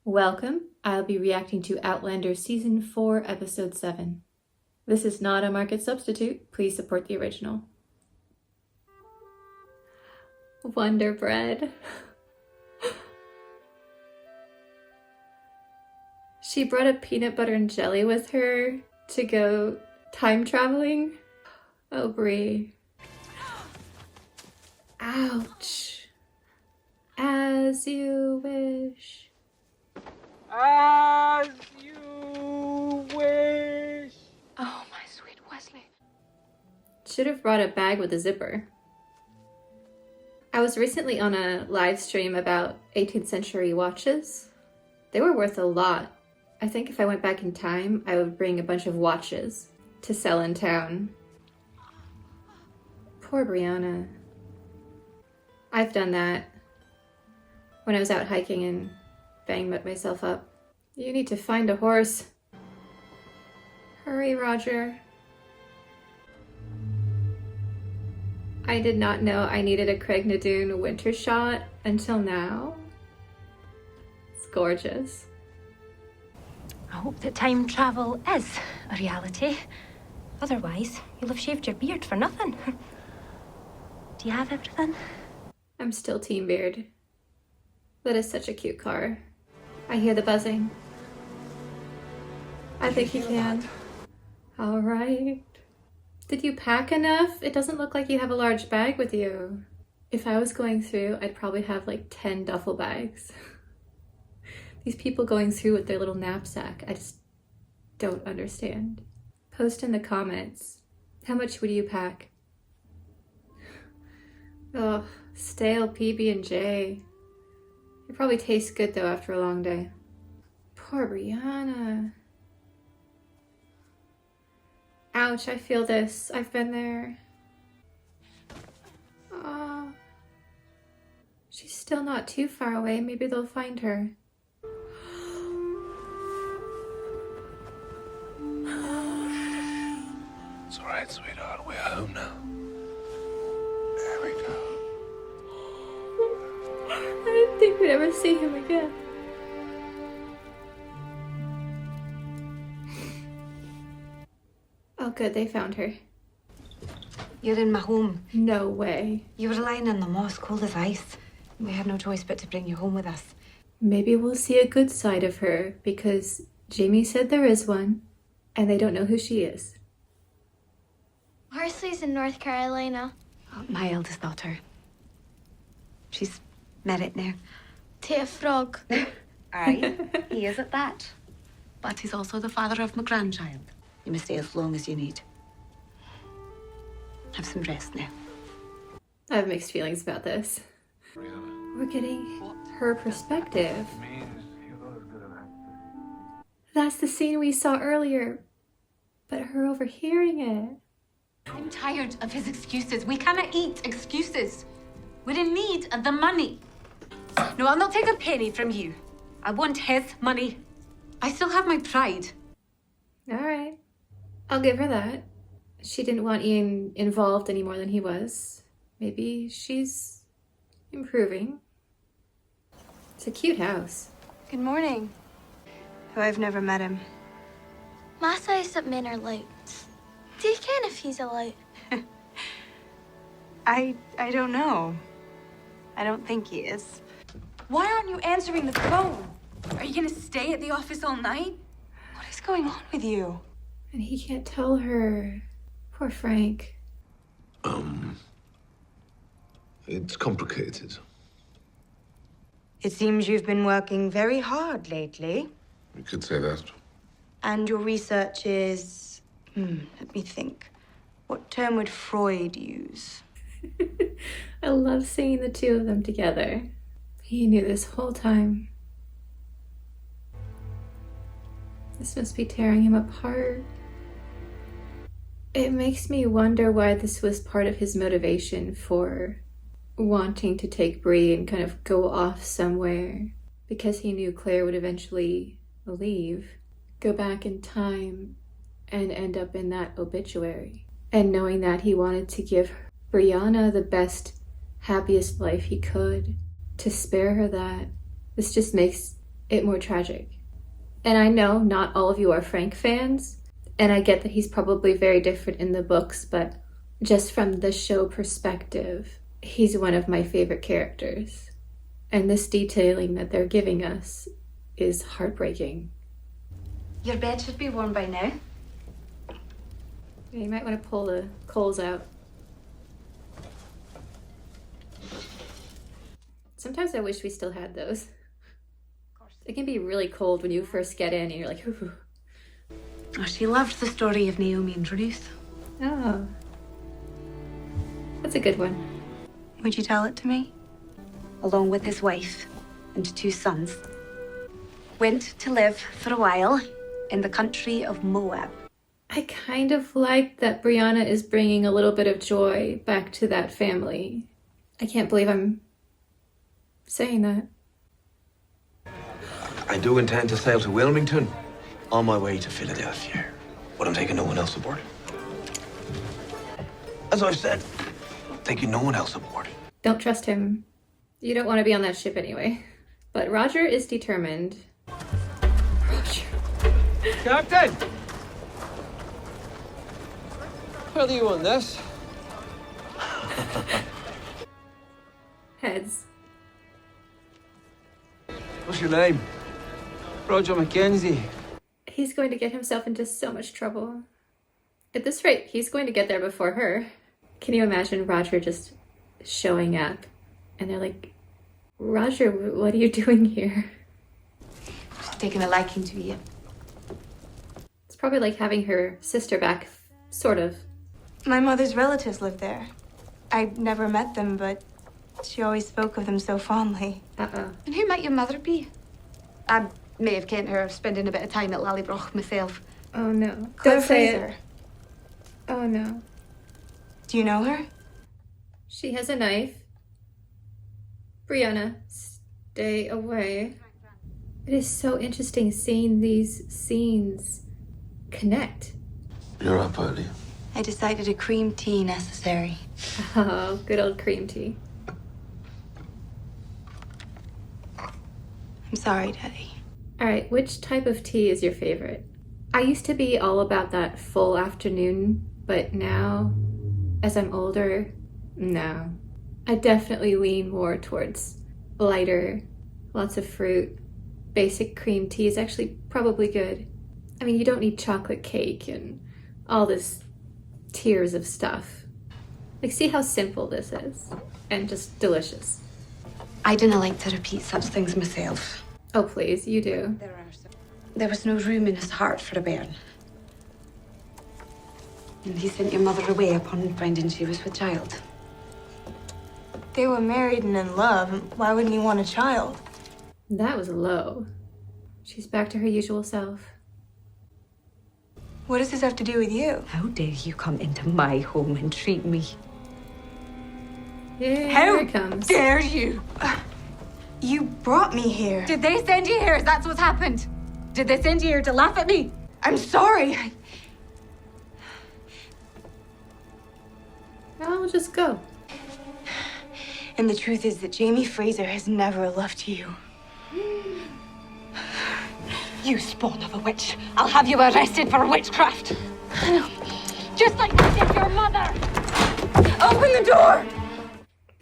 Welcome. I'll be reacting to Outlander Season 4, Episode 7. This is not a market substitute. Please support the original. Wonder Bread. She brought a peanut butter and jelly with her to go time traveling. Oh, Brie. Ouch. As you wish. As you wish. Oh, my sweet Wesley. Should have brought a bag with a zipper. I was recently on a live stream about 18th century watches. They were worth a lot. I think if I went back in time, I would bring a bunch of watches to sell in town. Poor Brianna. I've done that when I was out hiking and banged myself up. You need to find a horse. Hurry, Roger. I did not know I needed a Craig Nadoon winter shot until now. It's gorgeous. I hope that time travel is a reality. Otherwise, you'll have shaved your beard for nothing. Do you have everything? I'm still Team Beard. That is such a cute car. I hear the buzzing. I think he can. All right. Did you pack enough? It doesn't look like you have a large bag with you. If I was going through, I'd probably have like 10 duffel bags. These people going through with their little knapsack, I just don't understand. Post in the comments. How much would you pack? Oh, stale PB&J. It probably tastes good though after a long day. Poor Brianna. Ouch, I feel this. I've been there. Oh. She's still not too far away. Maybe they'll find her. It's all right, sweetheart. We're home now. There we go. I didn't think we'd ever see him again. Oh good, they found her. You're in my home. No way. You were lying in the moss, cold as ice. We had no choice but to bring you home with us. Maybe we'll see a good side of her because Jamie said there is one and they don't know who she is. Horsley's in North Carolina. Oh, my eldest daughter. She's married now. To a frog. Aye, he is at that. But he's also the father of my grandchild. You must stay as long as you need. Have some rest now. I have mixed feelings about this. We're getting her perspective. That's the scene we saw earlier, but her overhearing it. I'm tired of his excuses. We cannot eat excuses. We're in need of the money. No, I'll not take a penny from you. I want his money. I still have my pride. All right, I'll give her that. She didn't want Ian involved any more than he was. Maybe she's improving. It's a cute house. Good morning. Oh, I've never met him. Ma says that men are louts. Do you ken if he's a lout? I don't know. I don't think he is. Why aren't you answering the phone? Are you gonna stay at the office all night? What is going on with you? And he can't tell her. Poor Frank. It's complicated. It seems you've been working very hard lately. You could say that. And your research is... let me think. What term would Freud use? I love seeing the two of them together. He knew this whole time. This must be tearing him apart. It makes me wonder why this was part of his motivation for wanting to take Bree and kind of go off somewhere. Because he knew Claire would eventually leave, go back in time, and end up in that obituary. And knowing that he wanted to give Brianna the best, happiest life he could, to spare her that. This just makes it more tragic. And I know not all of you are Frank fans, and I get that he's probably very different in the books, but just from the show perspective, he's one of my favorite characters. And this detailing that they're giving us is heartbreaking. Your bed should be warm by now. Yeah, you might want to pull the coals out. Sometimes I wish we still had those. It can be really cold when you first get in and you're like, ooh. Oh, she loved the story of Naomi and Ruth. Oh. That's a good one. Would you tell it to me? Along with his wife and 2 sons, went to live for a while in the country of Moab. I kind of like that Brianna is bringing a little bit of joy back to that family. I can't believe I'm saying that. I do intend to sail to Wilmington on my way to Philadelphia, but I'm taking no one else aboard. As I've said, I'm taking no one else aboard. Don't trust him. You don't want to be on that ship anyway. But Roger is determined. Roger. Captain! Where are you on this? Heads. What's your name? Roger Mackenzie. He's going to get himself into so much trouble. At this rate, he's going to get there before her. Can you imagine Roger just showing up? And they're like, Roger, what are you doing here? She's taken a liking to you. It's probably like having her sister back, sort of. My mother's relatives live there. I never met them, but she always spoke of them so fondly. Uh-oh. And who might your mother be? I may have kent her spending a bit of time at Lallybroch myself. Oh no. Claire Don't say Fraser. it. Oh no. Do you know her? She has a knife. Brianna, stay away. It is so interesting seeing these scenes connect. You're up early. I decided a cream tea necessary. Oh, good old cream tea. I'm sorry, Daddy. All right, which type of tea is your favorite? I used to be all about that full afternoon, but now, as I'm older, no. I definitely lean more towards lighter, lots of fruit. Basic cream tea is actually probably good. I mean, you don't need chocolate cake and all this tiers of stuff. Like, see how simple this is and just delicious. I didn't like to repeat such things myself. Oh, please, you do. There was no room in his heart for a bairn. And he sent your mother away upon finding she was with child. They were married and in love. Why wouldn't he want a child? That was low. She's back to her usual self. What does this have to do with you? How dare you come into my home and treat me? Here How it comes. dare you? You brought me here. Did they send you here? That's what's happened. Did they send you here to laugh at me? I'm sorry. I'll just go. And the truth is that Jamie Fraser has never loved you. You spawn of a witch. I'll have you arrested for witchcraft. Just like I did your mother. Open the door!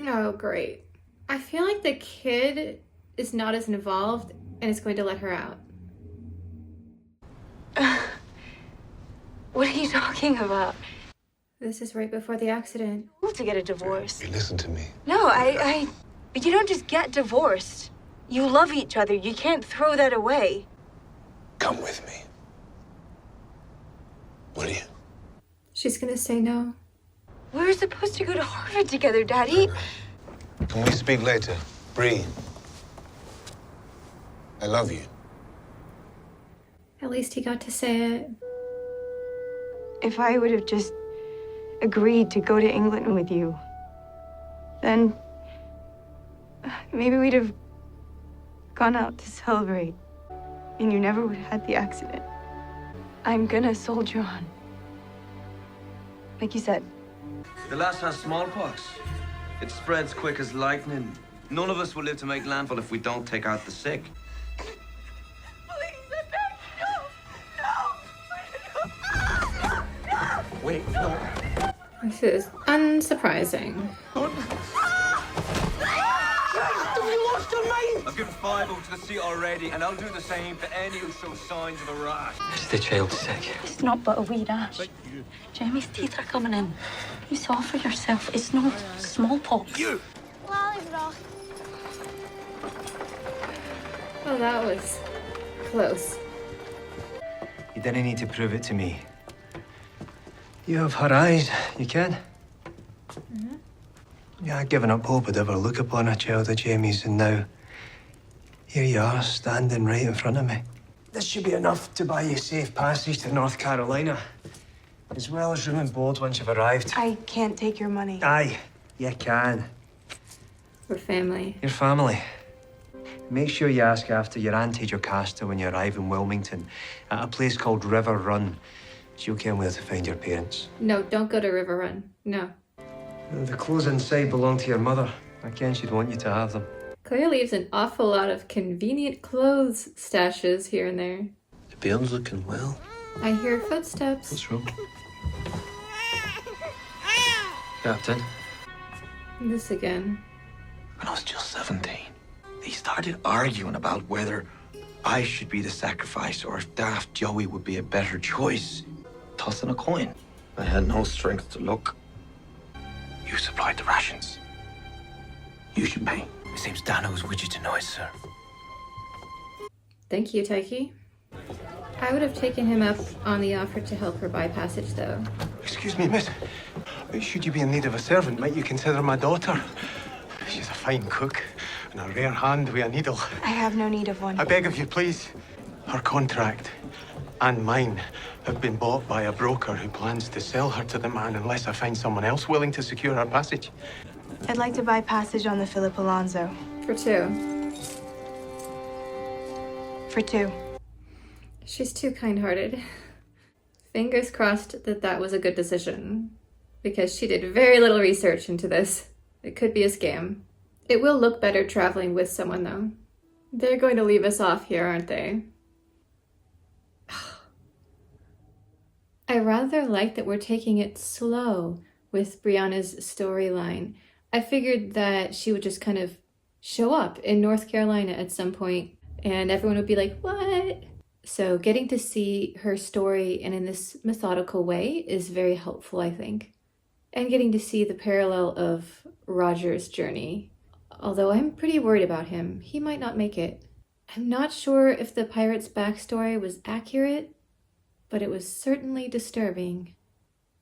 Oh, great. I feel like the kid is not as involved and is going to let her out. What are you talking about? This is right before the accident. To get a divorce. You listen to me. No, But you don't just get divorced. You love each other. You can't throw that away. Come with me. Will you? She's gonna say no. We were supposed to go to Harvard together, Daddy. Can we speak later? Bree. I love you. At least he got to say it. If I would have just agreed to go to England with you, then maybe we'd have gone out to celebrate, and you never would have had the accident. I'm gonna soldier on. Like you said. The lass has smallpox. It spreads quick as lightning. None of us will live to make landfall if we don't take out the sick. Wait, no. This is unsurprising. Have you lost your mind? I've given 5 over to the seat already, and I'll do the same to any who show signs of a rash. Is the child sick? It's not but a wee rash. Jamie's teeth are coming in. You saw for yourself. It's not smallpox. You! Lallybroch. Oh, that was close. You didn't need to prove it to me. You have her eyes, you can. Yeah, I'd given up hope I'd ever look upon a child of Jamie's, and now here you are, standing right in front of me. This should be enough to buy you safe passage to North Carolina, as well as room and board once you've arrived. I can't take your money. Aye, you can. We're family. Your family. Make sure you ask after your Auntie Jocasta when you arrive in Wilmington at a place called River Run. She'll care where to find your parents. No, don't go to River Run. No. The clothes inside belong to your mother. I ken she'd want you to have them. Claire leaves an awful lot of convenient clothes stashes here and there. The bairn's looking well. I hear footsteps. What's wrong? Captain? This again. When I was just 17, they started arguing about whether I should be the sacrifice or if Daft Joey would be a better choice. Tossing a coin. I had no strength to look. You supplied the rations. You should pay. It seems Dano was with you tonight, sir. Thank you, Taiki. I would have taken him up on the offer to help her buy passage, though. Excuse me, miss. Should you be in need of a servant, might you consider my daughter? She's a fine cook and a rare hand with a needle. I have no need of one. I beg of you, please. Her contract and mine have been bought by a broker who plans to sell her to the man unless I find someone else willing to secure her passage. I'd like to buy passage on the Philip Alonzo. For 2. For 2. She's too kind-hearted. Fingers crossed that that was a good decision, because she did very little research into this. It could be a scam. It will look better traveling with someone, though. They're going to leave us off here, aren't they? I rather like that we're taking it slow with Brianna's storyline. I figured that she would just kind of show up in North Carolina at some point, and everyone would be like, what? So getting to see her story and in this methodical way is very helpful, I think. And getting to see the parallel of Roger's journey. Although I'm pretty worried about him. He might not make it. I'm not sure if the pirate's backstory was accurate, but it was certainly disturbing.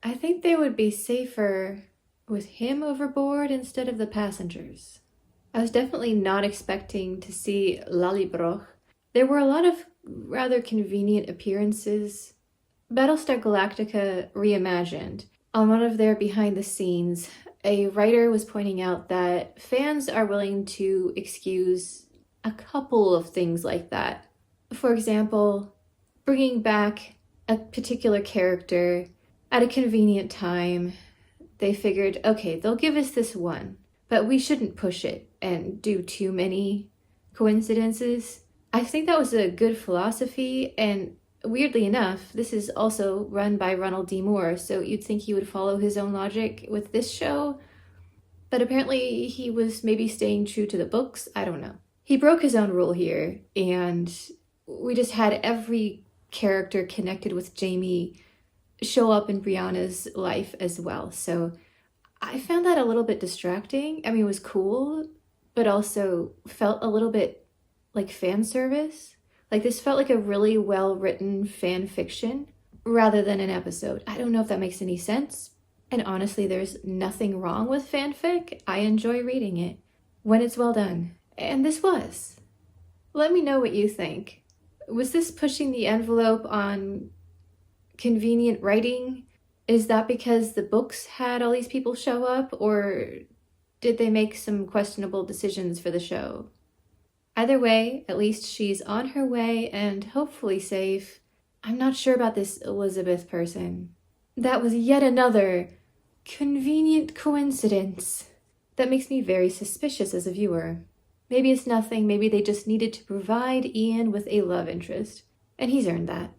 I think they would be safer with him overboard instead of the passengers. I was definitely not expecting to see Lallybroch. There were a lot of rather convenient appearances. Battlestar Galactica reimagined. On one of their behind the scenes, a writer was pointing out that fans are willing to excuse a couple of things like that. For example, bringing back a particular character at a convenient time. They figured, okay, they'll give us this one, but we shouldn't push it and do too many coincidences. I think that was a good philosophy, and weirdly enough, this is also run by Ronald D. Moore, so you'd think he would follow his own logic with this show, but apparently he was maybe staying true to the books. I don't know. He broke his own rule here, and we just had every character connected with Jamie show up in Brianna's life as well, so I found that a little bit distracting. I mean, it was cool, but also felt a little bit like fan service. Like, this felt like a really well-written fan fiction rather than an episode. I don't know if that makes any sense. And honestly, there's nothing wrong with fanfic. I enjoy reading it when it's well done. And this was. Let me know what you think. Was this pushing the envelope on convenient writing? Is that because the books had all these people show up? Or did they make some questionable decisions for the show? Either way, at least she's on her way and hopefully safe. I'm not sure about this Elizabeth person. That was yet another convenient coincidence that makes me very suspicious as a viewer. Maybe it's nothing, maybe they just needed to provide Ian with a love interest, and he's earned that.